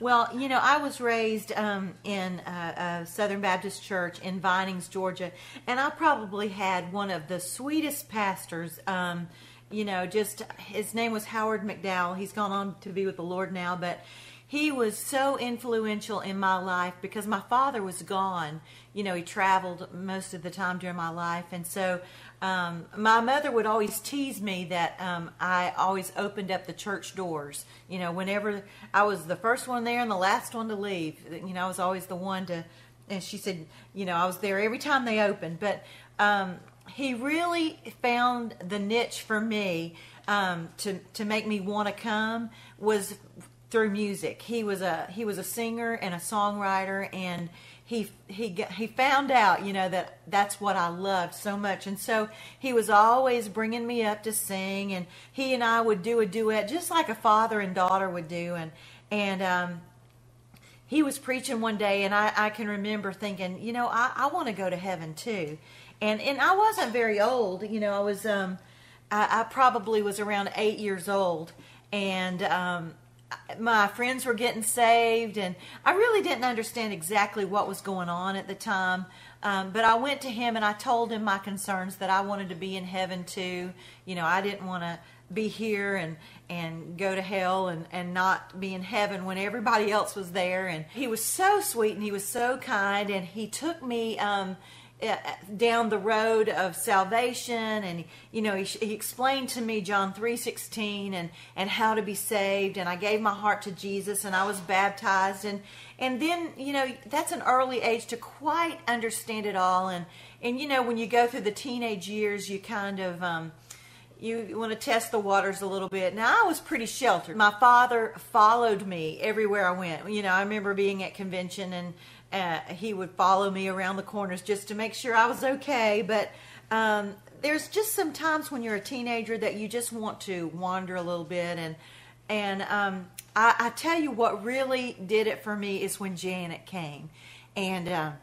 Well, I was raised in a Southern Baptist church in Vinings, Georgia, and I probably had one of the sweetest pastors. Just his name was Howard McDowell. He's gone on to be with the Lord now, but he was so influential in my life because my father was gone. He traveled most of the time during my life, and so my mother would always tease me that I always opened up the church doors. Whenever I was the first one there and the last one to leave, I was always the one to, and she said, I was there every time they opened. But he really found the niche for me to make me want to come was through music. He was a singer and a songwriter, and he found out, that that's what I loved so much. And so he was always bringing me up to sing, and he and I would do a duet just like a father and daughter would do. And he was preaching one day, and I can remember thinking, I want to go to heaven too. And I wasn't very old. I was I probably was around 8 years old, and my friends were getting saved, and I really didn't understand exactly what was going on at the time. But I went to him and I told him my concerns, that I wanted to be in heaven too. I didn't want to be here and go to hell and not be in heaven when everybody else was there. And he was so sweet and he was so kind, and he took me down the road of salvation, and he explained to me John 3:16 and how to be saved, and I gave my heart to Jesus, and I was baptized, and then that's an early age to quite understand it all, and when you go through the teenage years, you kind of you want to test the waters a little bit. Now, I was pretty sheltered. My father followed me everywhere I went. I remember being at convention, and he would follow me around the corners just to make sure I was okay. But there's just some times when you're a teenager that you just want to wander a little bit. And I tell you what really did it for me is when Janet came. And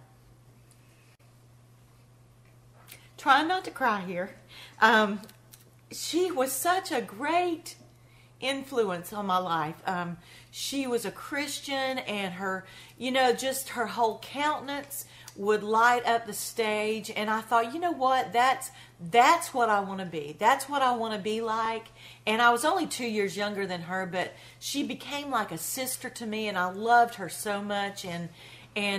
trying not to cry here. She was such a great influence on my life. She was a Christian, and her, just her whole countenance would light up the stage. And I thought, what? That's what I want to be. That's what I want to be like. And I was only 2 years younger than her, but she became like a sister to me, and I loved her so much. And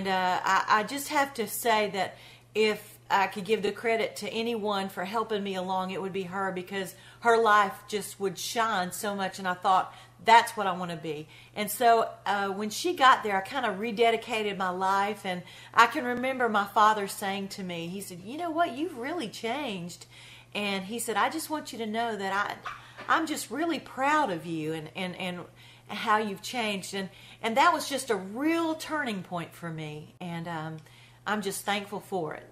I just have to say that if I could give the credit to anyone for helping me along, it would be her, because her life just would shine so much, and I thought, that's what I want to be. And so when she got there, I kind of rededicated my life, and I can remember my father saying to me, he said, what, you've really changed. And he said, I just want you to know that I'm just really proud of you and how you've changed. And that was just a real turning point for me, and I'm just thankful for it.